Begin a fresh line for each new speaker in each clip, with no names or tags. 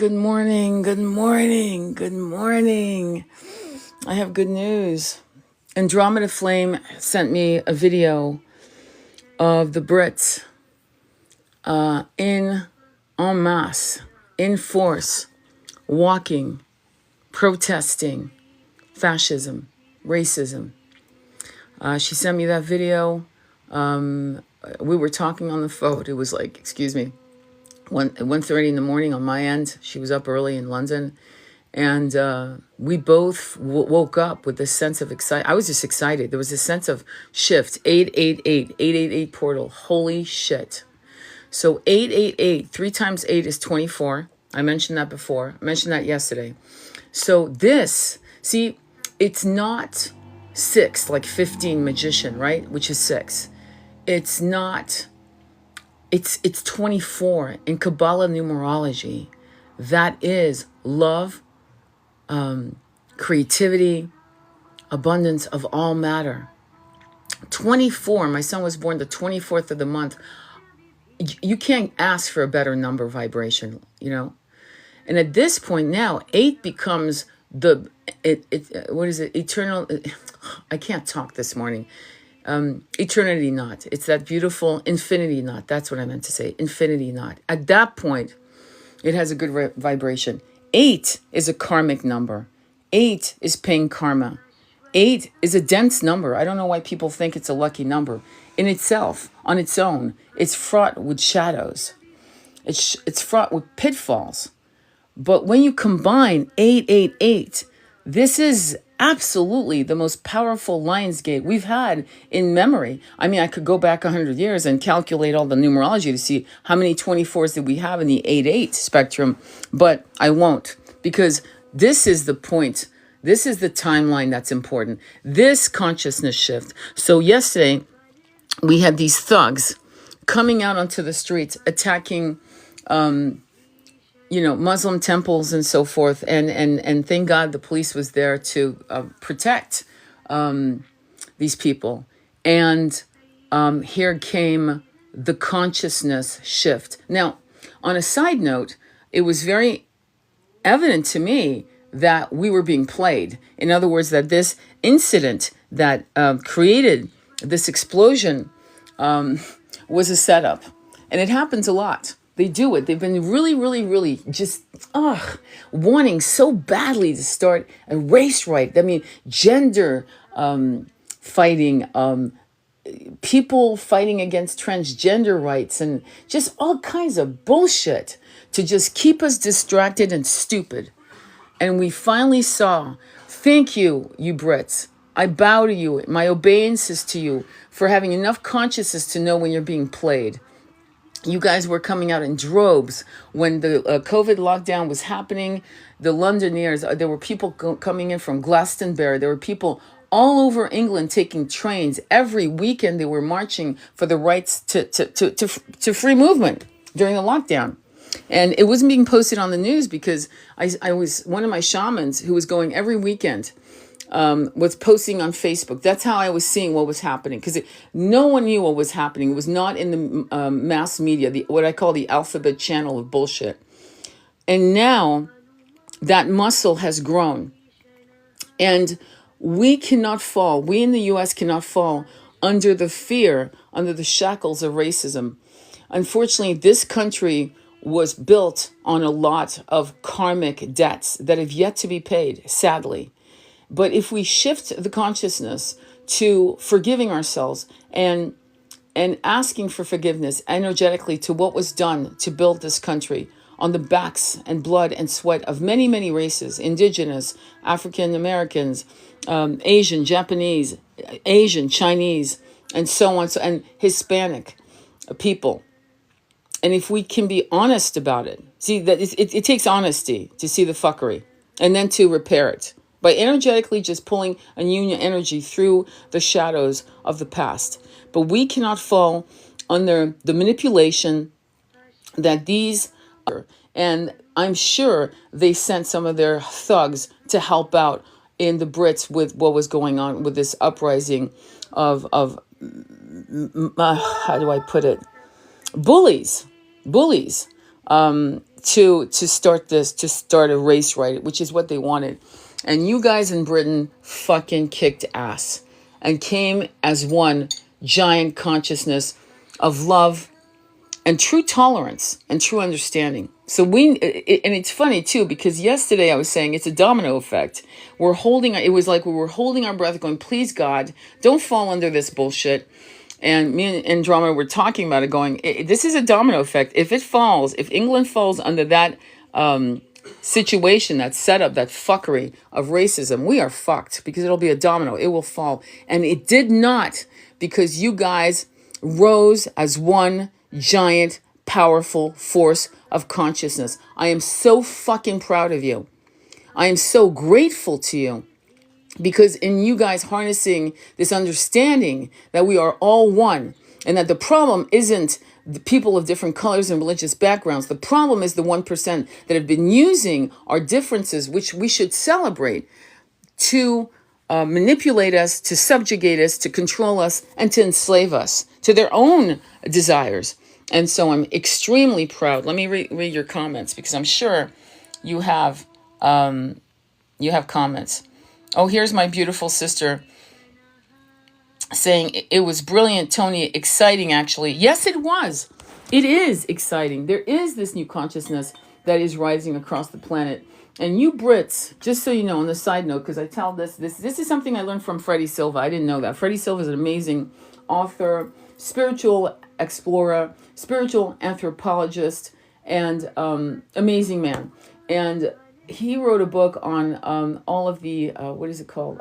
Good morning, good morning, good morning. I have good news. Andromeda Flame sent me a video of the Brits en masse, in force, walking, protesting fascism, racism. She sent me that video. We were talking on the phone. It was like, excuse me, 1:30 in the morning on my end. She was up early in London. And we both woke up with this sense of excitement. I was just excited. There was this sense of shift. 888 portal. Holy shit. So 888, 3 times 8 is 24. I mentioned that before. I mentioned that yesterday. So this, see, it's not 6 like 15 magician, right? Which is 6. It's not, it's 24 in Kabbalah numerology. That is love, creativity, abundance of all matter. 24, my son was born the 24th of the month. You can't ask for a better number vibration, you know? And at this point now, 8 becomes what is it? Eternal, I can't talk this morning. Eternity knot. It's that beautiful infinity knot. That's what I meant to say. Infinity knot. At that point, it has a good vibration. 8 is a karmic number. 8 is paying karma. 8 is a dense number. I don't know why people think it's a lucky number. In itself, on its own, it's fraught with shadows. It's fraught with pitfalls. But when you combine 888, this is absolutely the most powerful Lionsgate we've had in memory. I mean, I could go back 100 years and calculate all the numerology to see how many 24s did we have in the 8-8 spectrum, but I won't, because this is the point. This is the timeline that's important. This consciousness shift. So yesterday, we had these thugs coming out onto the streets, attacking Muslim temples and so forth. And thank God the police was there to protect these people. And here came the consciousness shift. Now, on a side note, it was very evident to me that we were being played. In other words, that this incident that created this explosion was a setup. And it happens a lot. They do it. They've been really, really, really just wanting so badly to start a race right. I mean, gender fighting, people fighting against transgender rights, and just all kinds of bullshit to just keep us distracted and stupid. And we finally saw, thank you, you Brits. I bow to you. My obeisances to you for having enough consciousness to know when you're being played. You guys were coming out in droves when the COVID lockdown was happening. The Londoners, there were people coming in from Glastonbury. There were people all over England taking trains. Every weekend they were marching for the rights to free movement during the lockdown. And it wasn't being posted on the news because I was one of my shamans who was going every weekend, was posting on Facebook. That's how I was seeing what was happening, because no one knew what was happening. It was not in the mass media, what I call the alphabet channel of bullshit. And now that muscle has grown, and we cannot fall. We in the U.S. cannot fall under the fear, under the shackles of racism. Unfortunately, this country was built on a lot of karmic debts that have yet to be paid, sadly. But if we shift the consciousness to forgiving ourselves and asking for forgiveness energetically to what was done to build this country on the backs and blood and sweat of many, many races, indigenous, African Americans, Asian, Japanese, Asian, Chinese, and so on, and Hispanic people. And if we can be honest about it, see that it takes honesty to see the fuckery and then to repair it by energetically just pulling a union energy through the shadows of the past. But we cannot fall under the manipulation that these are. And I'm sure they sent some of their thugs to help out in the Brits with what was going on with this uprising of how do I put it? Bullies to start this, to start a race riot, which is what they wanted. And you guys in Britain fucking kicked ass and came as one giant consciousness of love and true tolerance and true understanding. So and it's funny too, because yesterday I was saying it's a domino effect. It was like we were holding our breath going, please God, don't fall under this bullshit. And me and Andromeda were talking about it going, this is a domino effect. If England falls under that situation, that setup, that fuckery of racism, we are fucked, because it'll be a domino. It will fall. And it did not, because you guys rose as one giant, powerful force of consciousness. I am so fucking proud of you. I am so grateful to you, because in you guys harnessing this understanding that we are all one, and that the problem isn't the people of different colors and religious backgrounds. The problem is the 1% that have been using our differences, which we should celebrate, to manipulate us, to subjugate us, to control us, and to enslave us to their own desires. And so I'm extremely proud. Let me read your comments, because I'm sure you have comments. Oh, here's my beautiful sister saying, it was brilliant, Tony, exciting, actually. Yes, it was. It is exciting. There is this new consciousness that is rising across the planet. And you Brits, just so you know, on the side note, because I tell this is something I learned from Freddie Silva. I didn't know that. Freddie Silva is an amazing author, spiritual explorer, spiritual anthropologist, and amazing man. And he wrote a book on all of the, what is it called?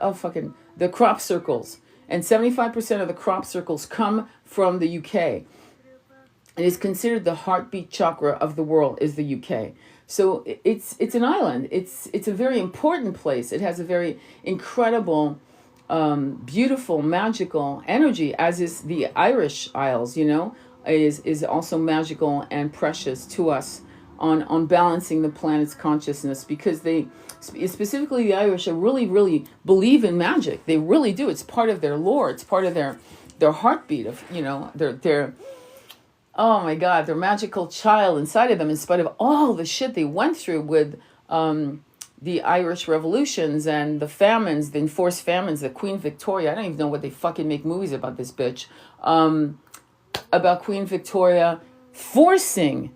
The crop circles. And 75% of the crop circles come from the UK. It is considered the heartbeat chakra of the world is the UK. So it's an island. It's a very important place. It has a very incredible, beautiful, magical energy, as is the Irish Isles, is also magical and precious to us on balancing the planet's consciousness, because they, specifically the Irish, really, really believe in magic. They really do. It's part of their lore. It's part of their heartbeat of, their oh my God, their magical child inside of them, in spite of all the shit they went through with the Irish revolutions and the famines, the enforced famines, the Queen Victoria. I don't even know what they fucking make movies about this bitch. About Queen Victoria forcing,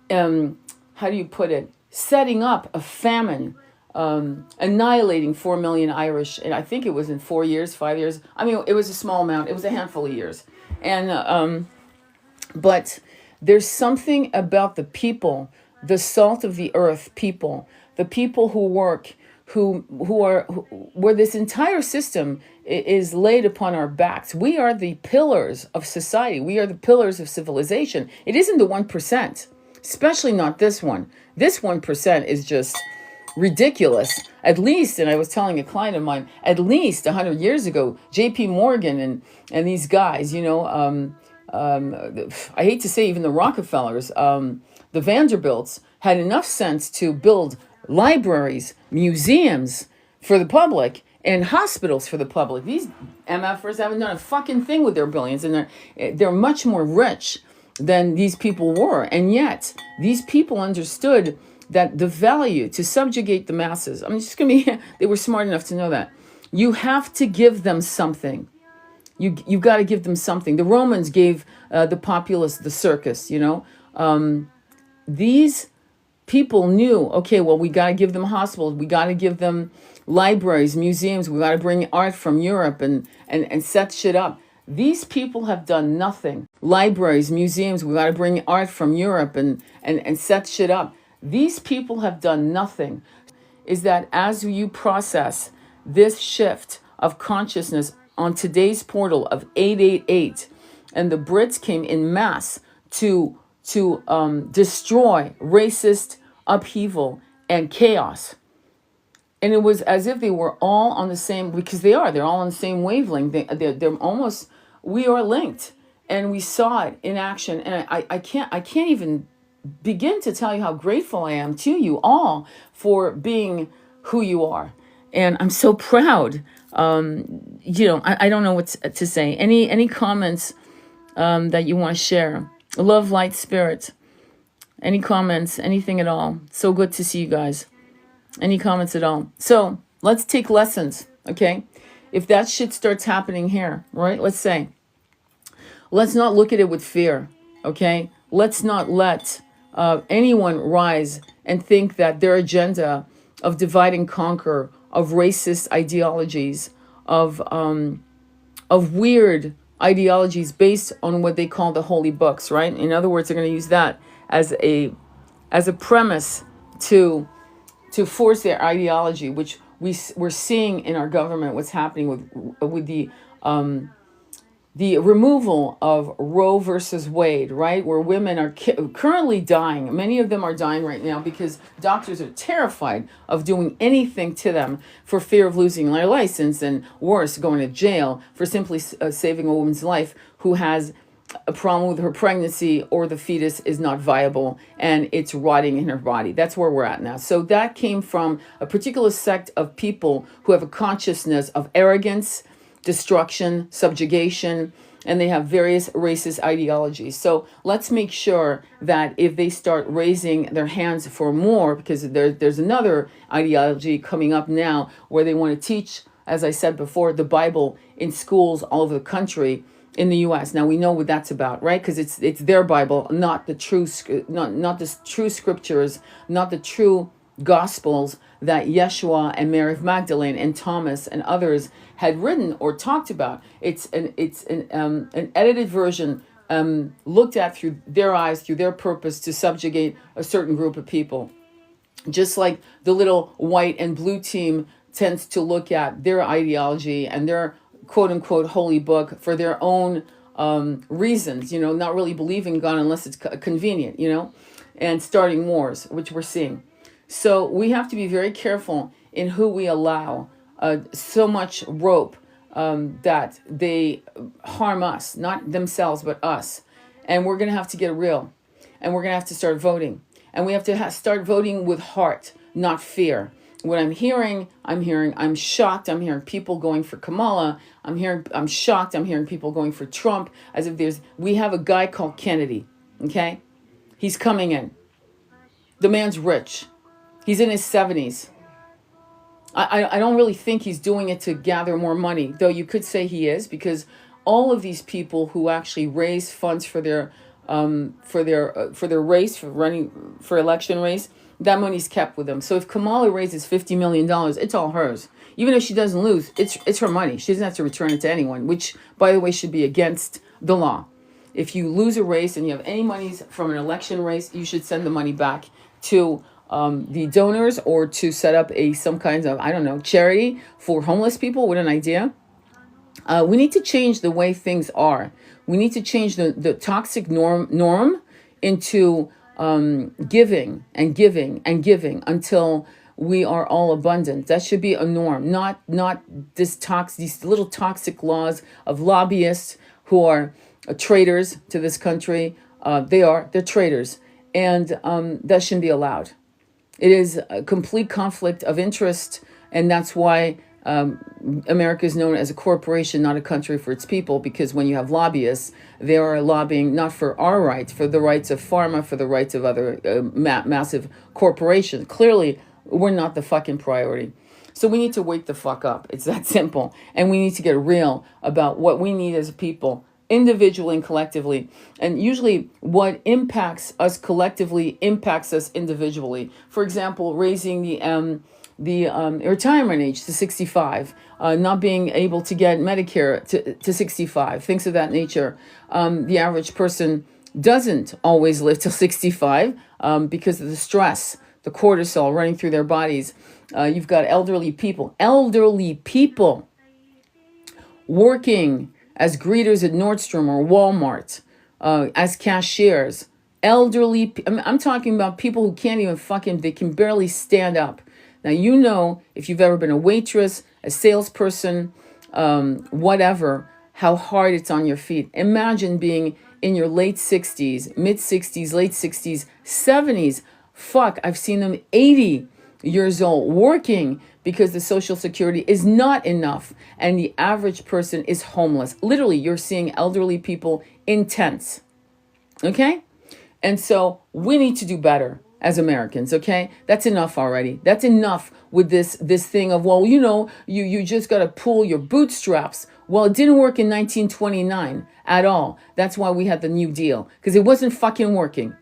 how do you put it, setting up a famine, annihilating 4 million Irish, and I think it was in 4 years, 5 years. I mean, it was a small amount. It was a handful of years. And but there's something about the people, the salt of the earth people, the people who work, where this entire system is laid upon our backs. We are the pillars of society. We are the pillars of civilization. It isn't the 1%, especially not this one. This 1% is just ridiculous. At least, and I was telling a client of mine, at least 100 years ago, J.P. Morgan and these guys, I hate to say even the Rockefellers, the Vanderbilts, had enough sense to build libraries, museums for the public, and hospitals for the public. These MFers haven't done a fucking thing with their billions, and they're much more rich than these people were. And yet, these people understood that the value to subjugate the masses, they were smart enough to know that. You have to give them something. You've got to give them something. The Romans gave the populace the circus, These people knew, okay, well, we got to give them hospitals. We got to give them libraries, museums. We got to bring art from Europe and set shit up. These people have done nothing. Libraries, museums, we got to bring art from Europe and set shit up. These people have done nothing. Is that as you process this shift of consciousness on today's portal of 888, and the Brits came in mass to destroy racist upheaval and chaos. And it was as if they were all on the same, because they're all on the same wavelength. They're almost, we are linked. And we saw it in action. And I can't even begin to tell you how grateful I am to you all for being who you are. And I'm so proud. I don't know what to say. Any comments that you want to share? Love, light, spirit. Any comments? Anything at all? So good to see you guys. Any comments at all? So let's take lessons, okay? If that shit starts happening here, right? Let's not look at it with fear, okay? Let's not let anyone rise and think that their agenda of divide and conquer, of racist ideologies, of weird ideologies based on what they call the holy books, right? In other words, they're going to use that as a premise to force their ideology, which we're seeing in our government. What's happening with the removal of Roe versus Wade, right? Where women are currently dying. Many of them are dying right now because doctors are terrified of doing anything to them for fear of losing their license, and worse, going to jail for simply saving a woman's life who has a problem with her pregnancy, or the fetus is not viable and it's rotting in her body. That's where we're at now. So that came from a particular sect of people who have a consciousness of arrogance, destruction, subjugation, and they have various racist ideologies. So let's make sure that if they start raising their hands for more, because there's another ideology coming up now where they want to teach, as I said before, the Bible in schools all over the country in the U.S. Now we know what that's about, right? Because it's their Bible, not the true not the true scriptures, not the true gospels that Yeshua and Mary of Magdalene and Thomas and others had written or talked about. It's an edited version, looked at through their eyes, through their purpose to subjugate a certain group of people. Just like the little white and blue team tends to look at their ideology and their quote unquote holy book for their own reasons, not really believing God unless it's convenient, and starting wars, which we're seeing. So we have to be very careful in who we allow so much rope that they harm us, not themselves, but us. And we're going to have to get real, and we're going to have to start voting. And we have to start voting with heart, not fear. What I'm shocked. I'm hearing people going for Kamala. I'm shocked. I'm hearing people going for Trump, as if we have a guy called Kennedy. Okay. He's coming in. The man's rich. He's in his 70s. I don't really think he's doing it to gather more money, though you could say he is, because all of these people who actually raise funds for their race, for running for election race, that money's kept with them. So if Kamala raises $50 million, it's all hers. Even if she doesn't lose, it's her money. She doesn't have to return it to anyone, which, by the way, should be against the law. If you lose a race and you have any monies from an election race, you should send the money back to the donors, or to set up some kinds of, charity for homeless people. What an idea. We need to change the way things are. We need to change the toxic norm into giving and giving and giving until we are all abundant. That should be a norm, not these little toxic laws of lobbyists who are traitors to this country. They're traitors, and that shouldn't be allowed. It is a complete conflict of interest, and that's why America is known as a corporation, not a country for its people, because when you have lobbyists, they are lobbying not for our rights, for the rights of pharma, for the rights of other massive corporations. Clearly, we're not the fucking priority. So we need to wake the fuck up. It's that simple. And we need to get real about what we need as a people, individually and collectively. And usually what impacts us collectively impacts us individually. For example, raising the retirement age to 65, not being able to get Medicare to 65, things of that nature. The average person doesn't always live till 65 because of the stress, the cortisol running through their bodies. You've got elderly people working as greeters at Nordstrom or Walmart, as cashiers. I'm talking about people who can't even they can barely stand up. Now, if you've ever been a waitress, a salesperson, whatever, how hard it's on your feet. Imagine being in your late 60s, mid 60s, late 60s, 70s. Fuck, I've seen them 80 years old working because the Social Security is not enough and the average person is homeless. Literally, you're seeing elderly people in tents. Okay? And so we need to do better as Americans, okay? That's enough already. That's enough with this thing of, well, you just got to pull your bootstraps. Well, it didn't work in 1929 at all. That's why we had the New Deal, because it wasn't fucking working.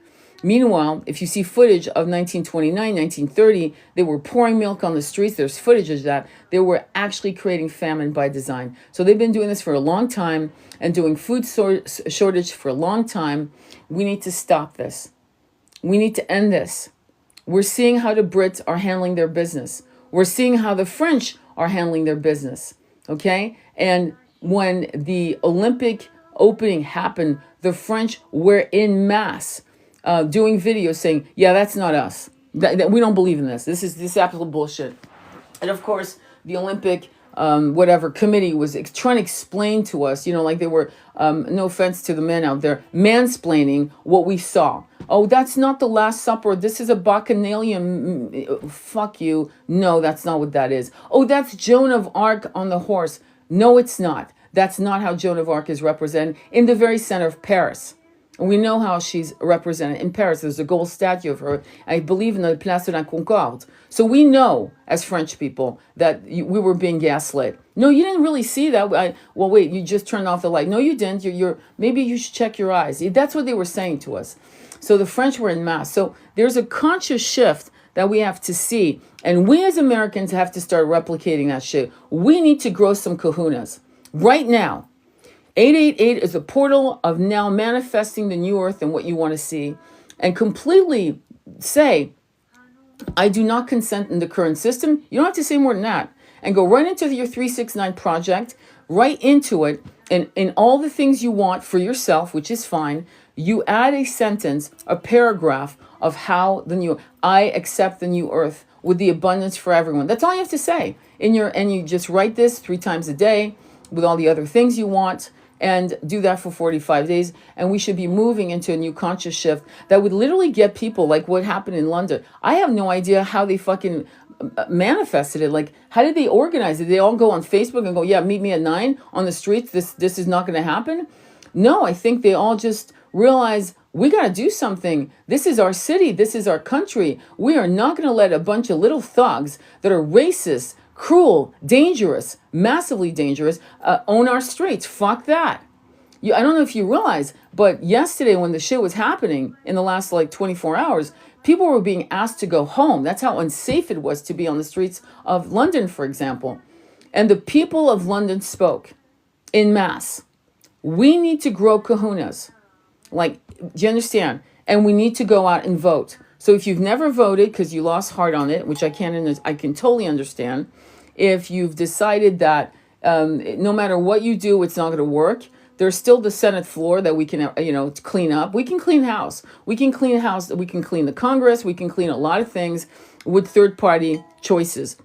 Meanwhile, if you see footage of 1929, 1930, they were pouring milk on the streets. There's footage of that. They were actually creating famine by design. So they've been doing this for a long time and doing food shortage for a long time. We need to stop this. We need to end this. We're seeing how the Brits are handling their business. We're seeing how the French are handling their business. Okay? And when the Olympic opening happened, the French were in mass doing videos saying, yeah, that's not us. We don't believe in this. This is absolute bullshit. And of course, the Olympic whatever committee was trying to explain to us, like they were, no offense to the men out there, mansplaining what we saw. Oh, that's not the Last Supper. This is a bacchanalian. Fuck you. No, that's not what that is. Oh, that's Joan of Arc on the horse. No, it's not. That's not how Joan of Arc is represented in the very center of Paris. And we know how she's represented in Paris. There's a gold statue of her, I believe, in the Place de la Concorde. So we know, as French people, that we were being gaslit. No, you didn't really see that. Well, wait, you just turned off the light. No, you didn't. Maybe you should check your eyes. That's what they were saying to us. So the French were in mass. So there's a conscious shift that we have to see. And we as Americans have to start replicating that shit. We need to grow some kahunas right now. 888 is a portal of now manifesting the new earth and what you want to see, and completely say, I do not consent in the current system. You don't have to say more than that. And go right into your 369 project, right into it, and in all the things you want for yourself, which is fine, you add a sentence, a paragraph of how I accept the new earth with the abundance for everyone. That's all you have to say. And you just write this 3 times a day with all the other things you want, and do that for 45 days. And we should be moving into a new conscious shift that would literally get people, like what happened in London. I have no idea how they fucking manifested it. Like, how did they organize it? Did they all go on Facebook and go, yeah, meet me at 9 on the streets. This is not going to happen. No, I think they all just realize we got to do something. This is our city. This is our country. We are not going to let a bunch of little thugs that are racist, cruel, dangerous, massively dangerous, own our streets. Fuck that. I don't know if you realize, but yesterday when the shit was happening in the last 24 hours, people were being asked to go home. That's how unsafe it was to be on the streets of London, for example. And the people of London spoke in mass. We need to grow kahunas. Do you understand? And we need to go out and vote. So if you've never voted because you lost heart on it, which I can totally understand, if you've decided that no matter what you do, it's not going to work, there's still the Senate floor that we can, clean up. We can clean house. We can clean house. We can clean the Congress. We can clean a lot of things with third-party choices.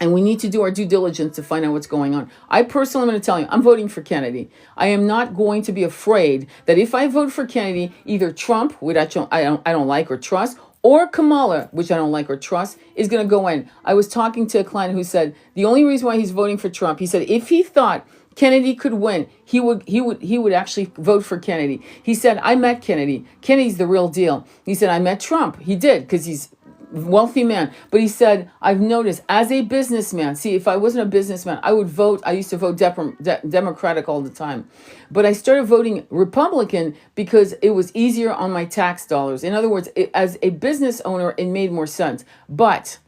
And we need to do our due diligence to find out what's going on. I personally am going to tell you, I'm voting for Kennedy. I am not going to be afraid that if I vote for Kennedy, either Trump, which I don't like or trust, or Kamala, which I don't like or trust, is going to go in. I was talking to a client who said the only reason why he's voting for Trump, he said if he thought Kennedy could win, he would actually vote for Kennedy. He said, I met Kennedy. Kennedy's the real deal. He said, I met Trump. He did, because he's wealthy man. But he said, I've noticed as a businessman, see, if I wasn't a businessman, I would vote. I used to vote Democratic all the time. But I started voting Republican because it was easier on my tax dollars. In other words, as a business owner, it made more sense. But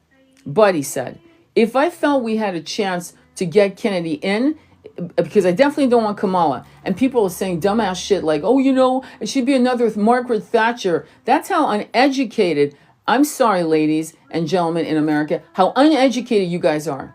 he said, if I felt we had a chance to get Kennedy in, because I definitely don't want Kamala. And people are saying dumbass shit like, oh, it should be another Margaret Thatcher. That's how uneducated, I'm sorry, ladies and gentlemen in America, how uneducated you guys are.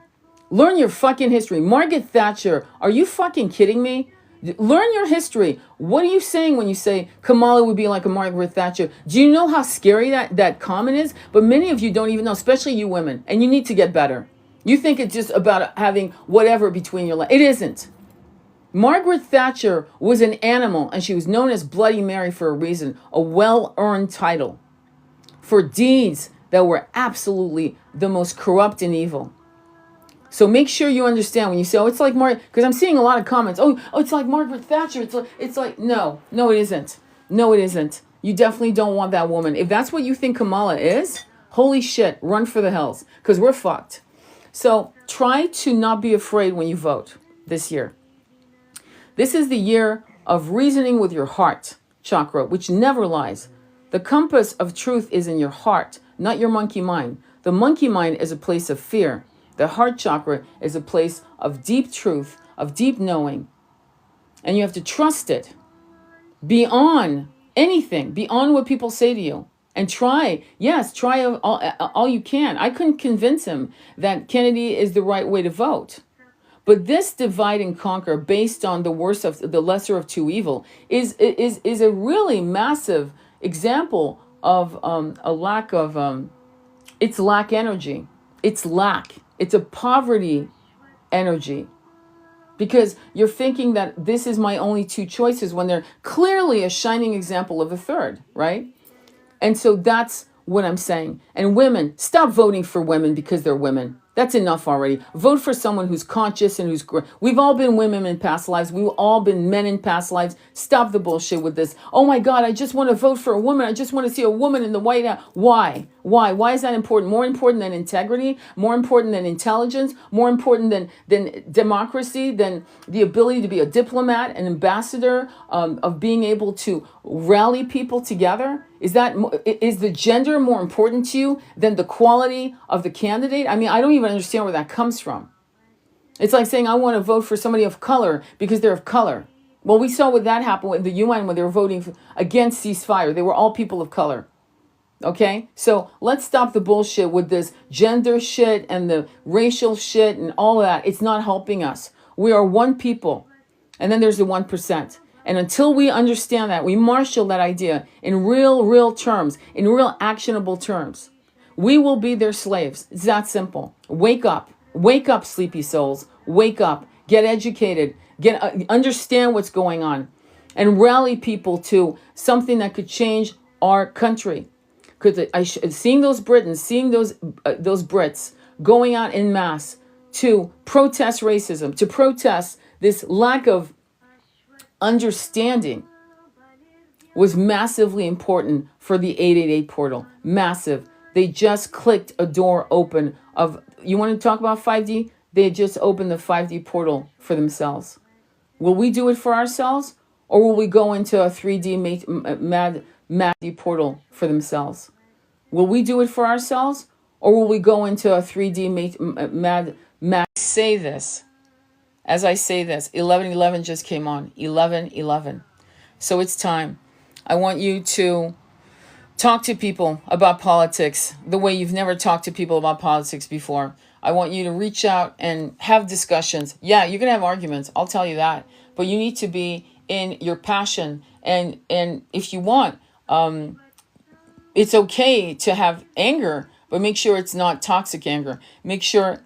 Learn your fucking history. Margaret Thatcher, are you fucking kidding me? Learn your history. What are you saying when you say Kamala would be like a Margaret Thatcher? Do you know how scary that comment is? But many of you don't even know, especially you women, and you need to get better. You think it's just about having whatever between your legs. It isn't. Margaret Thatcher was an animal, and she was known as Bloody Mary for a reason, a well-earned title for deeds that were absolutely the most corrupt and evil. So make sure you understand when you say, it's like Margaret, because I'm seeing a lot of comments, it's like Margaret Thatcher. It's like no, it isn't. No, it isn't. You definitely don't want that woman. If that's what you think Kamala is, holy shit, run for the hills, because we're fucked. So try to not be afraid when you vote this year. This is the year of reasoning with your heart chakra, which never lies. The compass of truth is in your heart, not your monkey mind. The monkey mind is a place of fear. The heart chakra is a place of deep truth, of deep knowing. And you have to trust it beyond anything, beyond what people say to you. And try all you can. I couldn't convince him that Kennedy is the right way to vote. But this divide and conquer based on the worst of the lesser of two evil is a really massive example of a lack of it's lack energy. It's lack. It's a poverty energy. Because you're thinking that this is my only two choices when they're clearly a shining example of a third, right? And so that's what I'm saying. And women, stop voting for women because they're women. That's enough already. Vote for someone who's conscious and we've all been women in past lives. We've all been men in past lives. Stop the bullshit with this. Oh my God, I just want to vote for a woman. I just want to see a woman in the White House. Why? Why is that important? More important than integrity? More important than intelligence? More important than democracy? Than the ability to be a diplomat, an ambassador, of being able to rally people together? Is the gender more important to you than the quality of the candidate? I mean, I don't even understand where that comes from. It's like saying I want to vote for somebody of color because they're of color. Well, we saw what that happened with the UN when they were voting against ceasefire. They were all people of color. Okay? So let's stop the bullshit with this gender shit and the racial shit and all of that. It's not helping us. We are one people. And then there's the 1%. And until we understand that, we marshal that idea in real terms, in real actionable terms, we will be their slaves. It's that simple. Wake up, sleepy souls. Wake up, get educated, understand what's going on, and rally people to something that could change our country. Because seeing those Britons, seeing those Brits going out en masse to protest racism, to protest this lack of understanding was massively important for the 888 portal. Massive. They just clicked a door open of, you want to talk about 5D? They just opened the 5D portal for themselves. Will we do it for ourselves? Or will we go into a 3D mad portal for themselves? Will we do it for ourselves? Or will we go into a 3D mad say this? As I say this, 11:11 just came on. 11:11. So it's time. I want you to talk to people about politics the way you've never talked to people about politics before. I want you to reach out and have discussions. Yeah, you're going to have arguments. I'll tell you that. But you need to be in your passion. And if you want, it's okay to have anger, but make sure it's not toxic anger. Make sure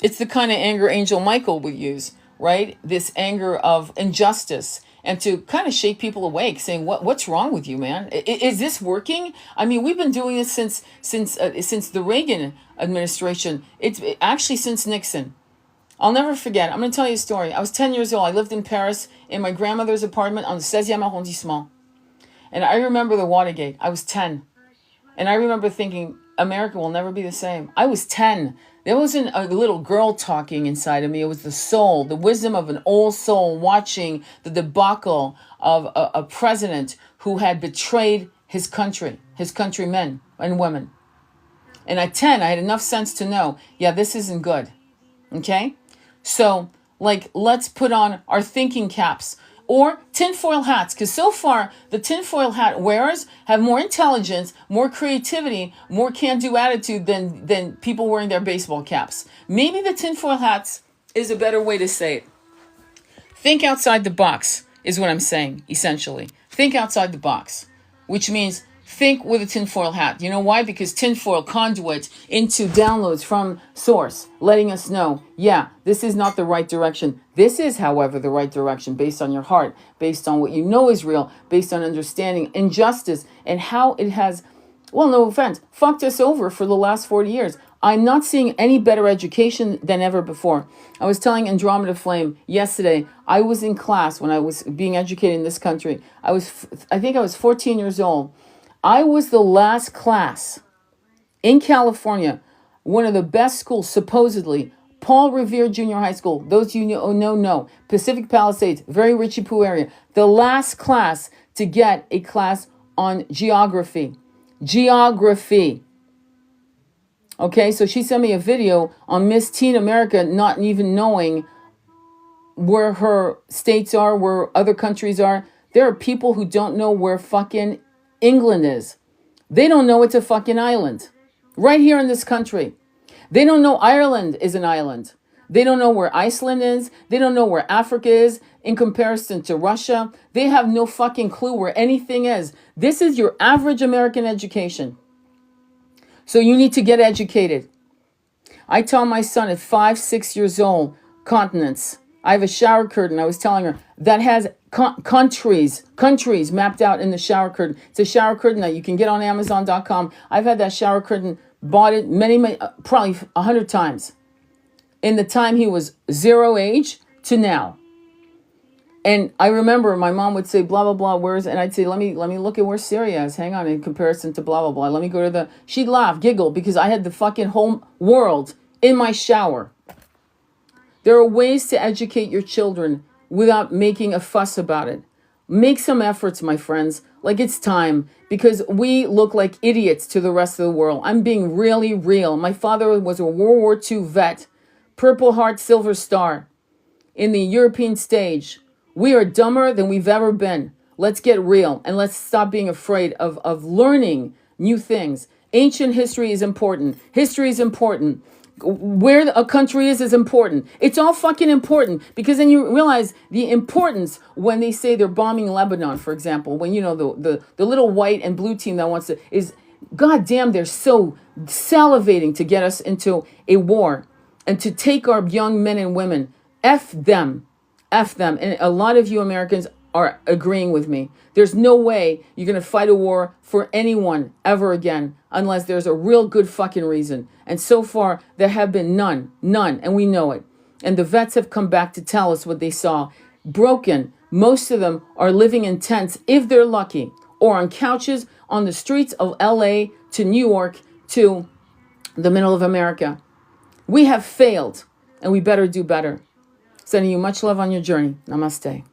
it's the kind of anger Angel Michael would use, right? This anger of injustice, and to kind of shake people awake, saying, "What's wrong with you, man? Is this working?" I mean, we've been doing this since the Reagan administration. It's actually since Nixon. I'll never forget. I'm going to tell you a story. I was 10 years old. I lived in Paris in my grandmother's apartment on the 16e arrondissement, and I remember the Watergate. I was 10, and I remember thinking, America will never be the same. I was 10. There wasn't a little girl talking inside of me. It was the soul, the wisdom of an old soul watching the debacle of a president who had betrayed his country, his countrymen and women. And at 10, I had enough sense to know, yeah, this isn't good. Okay? So, let's put on our thinking caps or tinfoil hats, because so far the tinfoil hat wearers have more intelligence, more creativity, more can-do attitude than people wearing their baseball caps. Maybe the tinfoil hats is a better way to say it. Think outside the box is what I'm saying, essentially. Think outside the box, which means think with a tinfoil hat. You know why? Because tinfoil conduits into downloads from source, letting us know, yeah, this is not the right direction. This is, however, the right direction based on your heart, based on what you know is real, based on understanding injustice and how it has, well, no offense, fucked us over for the last 40 years. I'm not seeing any better education than ever before. I was telling Andromeda Flame yesterday, I was in class when I was being educated in this country. I think I was 14 years old. I was the last class in California, one of the best schools, supposedly, Paul Revere Junior High School. Those you know. Pacific Palisades, very Richie Poo area. The last class to get a class on geography. Geography. Okay, so she sent me a video on Miss Teen America not even knowing where her states are, where other countries are. There are people who don't know where fucking England is. They don't know it's a fucking island. Right here in this country. They don't know Ireland is an island. They don't know where Iceland is. They don't know where Africa is in comparison to Russia. They have no fucking clue where anything is. This is your average American education. So you need to get educated. I tell my son at 5, 6 years old, continents. I have a shower curtain, I was telling her, that has countries mapped out in the shower curtain. It's a shower curtain that you can get on Amazon.com. I've had that shower curtain, bought it many probably 100 times. In the time he was 0 age to now. And I remember my mom would say, blah, blah, blah, and I'd say, let me look at where Syria is. Hang on, in comparison to blah, blah, blah. Let me go to she'd laugh, giggle, because I had the fucking whole world in my shower. There are ways to educate your children without making a fuss about it. Make some efforts, my friends. Like it's time, because we look like idiots to the rest of the world. I'm being really real. My father was a World War II vet, Purple Heart, Silver Star in the European stage. We are dumber than we've ever been. Let's get real and let's stop being afraid of learning new things. Ancient history is important. History is important. Where a country is important. It's all fucking important, because then you realize the importance when they say they're bombing Lebanon, for example, when the little white and blue team that wants to is, goddamn, they're so salivating to get us into a war and to take our young men and women. F them. F them. And a lot of you Americans are agreeing with me. There's no way you're going to fight a war for anyone ever again unless there's a real good fucking reason. And so far, there have been none, and we know it. And the vets have come back to tell us what they saw. Broken. Most of them are living in tents, if they're lucky, or on couches on the streets of LA to New York to the middle of America. We have failed, and we better do better. Sending you much love on your journey. Namaste.